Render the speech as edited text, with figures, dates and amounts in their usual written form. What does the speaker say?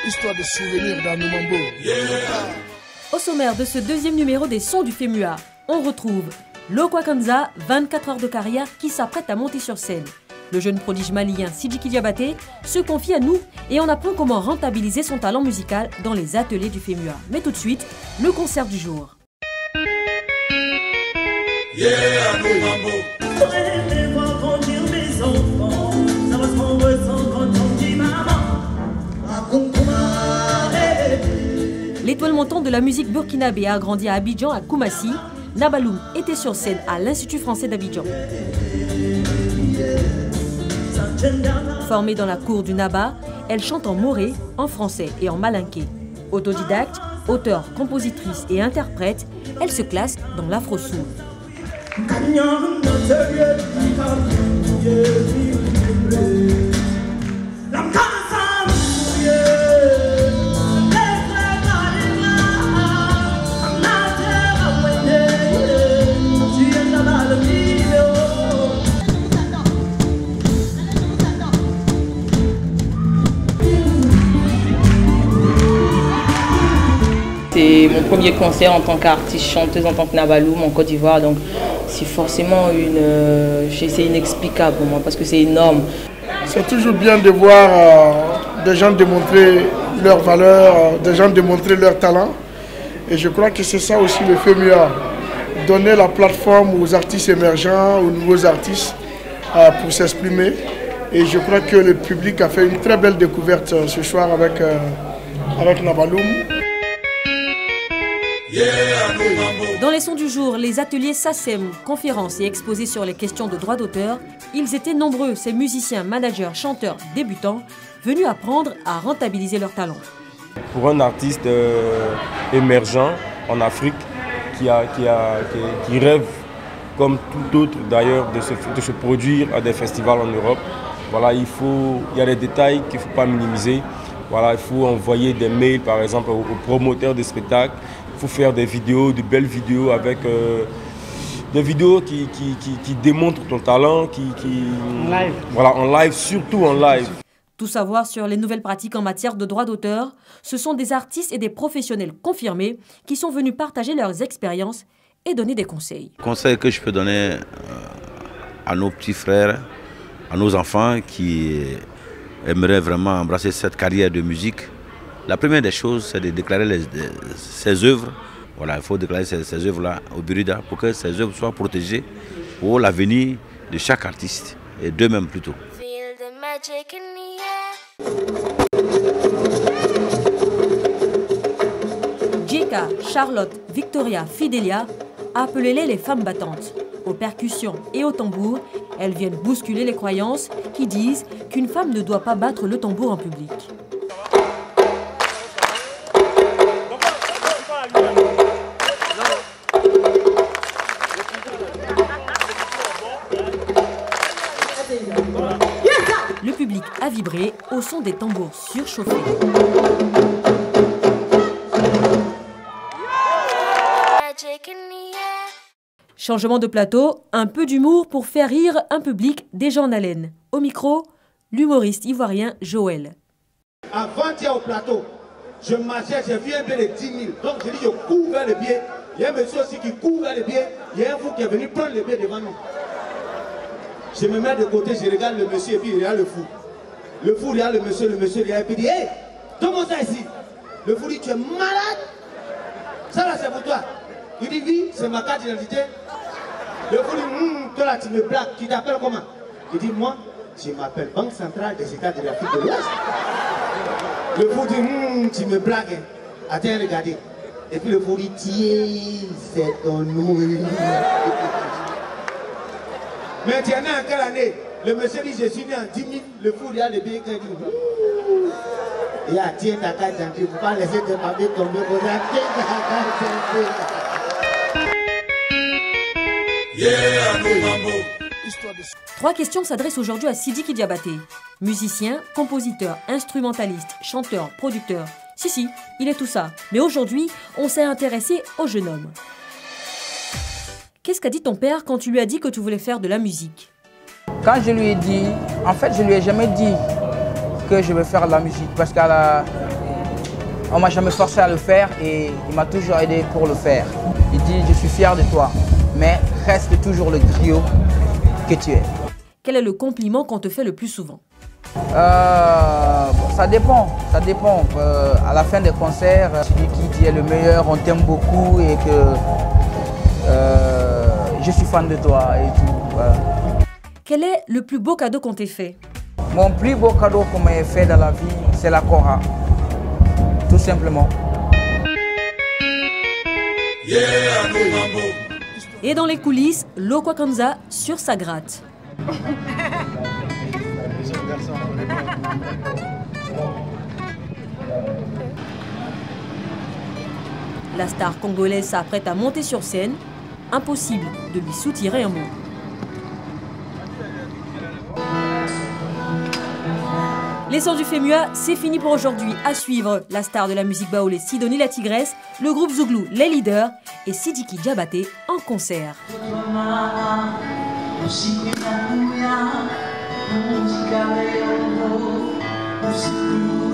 Histoire de souvenirs dans nos mambo. Au sommaire de ce deuxième numéro des Sons du FEMUA, on retrouve Lokwa Kanza, 24 heures de carrière, qui s'apprête à monter sur scène. Le jeune prodige malien Sidiki Diabaté se confie à nous et on apprend comment rentabiliser son talent musical dans les ateliers du FEMUA. Mais tout de suite, le concert du jour. L'étoile montante de la musique burkinabé a grandi à Abidjan, à Koumassi. Nabaloum était sur scène à l'Institut français d'Abidjan. Formée dans la cour du Naba, elle chante en moré, en français et en malinké. Autodidacte, auteure, compositrice et interprète, elle se classe dans l'afro-soul. C'est mon premier concert en tant qu'artiste chanteuse en tant que Nabaloum en Côte d'Ivoire, donc c'est forcément c'est inexplicable pour moi parce que c'est énorme. C'est toujours bien de voir des gens démontrer leur valeur, des gens démontrer leur talent. Et je crois que c'est ça aussi le FEMUA, donner la plateforme aux artistes émergents, aux nouveaux artistes pour s'exprimer. Et je crois que le public a fait une très belle découverte ce soir avec Nabaloum. Dans les sons du jour, les ateliers SACEM, conférences et exposés sur les questions de droits d'auteur, ils étaient nombreux, ces musiciens, managers, chanteurs, débutants, venus apprendre à rentabiliser leur talent. Pour un artiste émergent en Afrique qui rêve, comme tout autre d'ailleurs, de se produire à des festivals en Europe, voilà, il y a des détails qu'il ne faut pas minimiser. Voilà, il faut envoyer des mails par exemple aux promoteurs de spectacles. Il faut faire des vidéos, de belles vidéos avec des vidéos qui démontrent ton talent, en live. Voilà, en live, surtout en live. Tout savoir sur les nouvelles pratiques en matière de droits d'auteur, ce sont des artistes et des professionnels confirmés qui sont venus partager leurs expériences et donner des conseils. Conseil que je peux donner à nos petits frères, à nos enfants qui aimeraient vraiment embrasser cette carrière de musique. La première des choses, c'est de déclarer ces œuvres. Voilà, il faut déclarer ces œuvres-là au Burida pour que ces œuvres soient protégées pour l'avenir de chaque artiste et d'eux-mêmes plutôt. Jeka, Charlotte, Victoria, Fidelia, appelez-les les femmes battantes. Aux percussions et au tambour, elles viennent bousculer les croyances qui disent qu'une femme ne doit pas battre le tambour en public. Le public a vibré au son des tambours surchauffés. Changement de plateau, un peu d'humour pour faire rire un public déjà en haleine. Au micro, l'humoriste ivoirien Joël. Avant-hier au plateau, je marchais, j'ai vu un billet de 10 000. Donc j'ai dit, je cours vers le billet. Il y a un monsieur aussi qui court vers le billet. Il y a un fou qui est venu prendre le billet devant nous. Je me mets de côté, je regarde le monsieur et puis il regarde le fou. Le fou regarde le monsieur regarde et puis il dit, hé, donne-moi ça ici. Le fou dit, tu es malade? Ça là c'est pour toi. Il dit, oui, c'est ma carte d'identité. Le fou dit, toi là tu me blagues, tu t'appelles comment? Il dit, moi, je m'appelle Banque Centrale des États de l'Afrique de l'Ouest. Le fou dit, tu me blagues. Attends, regardez. Et puis le fou dit, tiens, c'est ton nom. Maintenant, en quelle année? Le monsieur dit, je suis né en 10 000. Le fou regarde le billet qui dit, il a tiens ta carte d'identité, il ne faut pas laisser tes papiers tomber. Tiens ta carte d'identité. Trois questions s'adressent aujourd'hui à Sidiki Diabaté. Musicien, compositeur, instrumentaliste, chanteur, producteur. Si, il est tout ça. Mais aujourd'hui, on s'est intéressé au jeune homme. Qu'est-ce qu'a dit ton père quand tu lui as dit que tu voulais faire de la musique? Quand je lui ai dit, en fait, je lui ai jamais dit que je veux faire de la musique parce qu'on ne m'a jamais forcé à le faire et il m'a toujours aidé pour le faire. Il dit je suis fier de toi, mais reste toujours le griot que tu es. Quel est le compliment qu'on te fait le plus souvent? Ça dépend. À la fin des concerts, celui qui dit est le meilleur, on t'aime beaucoup et que je suis fan de toi et tout. Voilà. Quel est le plus beau cadeau qu'on t'ait fait? Mon plus beau cadeau qu'on m'ait fait dans la vie, c'est la Kora. Tout simplement. Et dans les coulisses, Lokwa Kanza sur sa gratte. La star congolaise s'apprête à monter sur scène. Impossible de lui soutirer un mot. Les sons du FEMUA, c'est fini pour aujourd'hui. À suivre, la star de la musique baoulé Sidonie la Tigresse, le groupe Zouglou Les Leaders et Sidiki Diabaté en concert. Música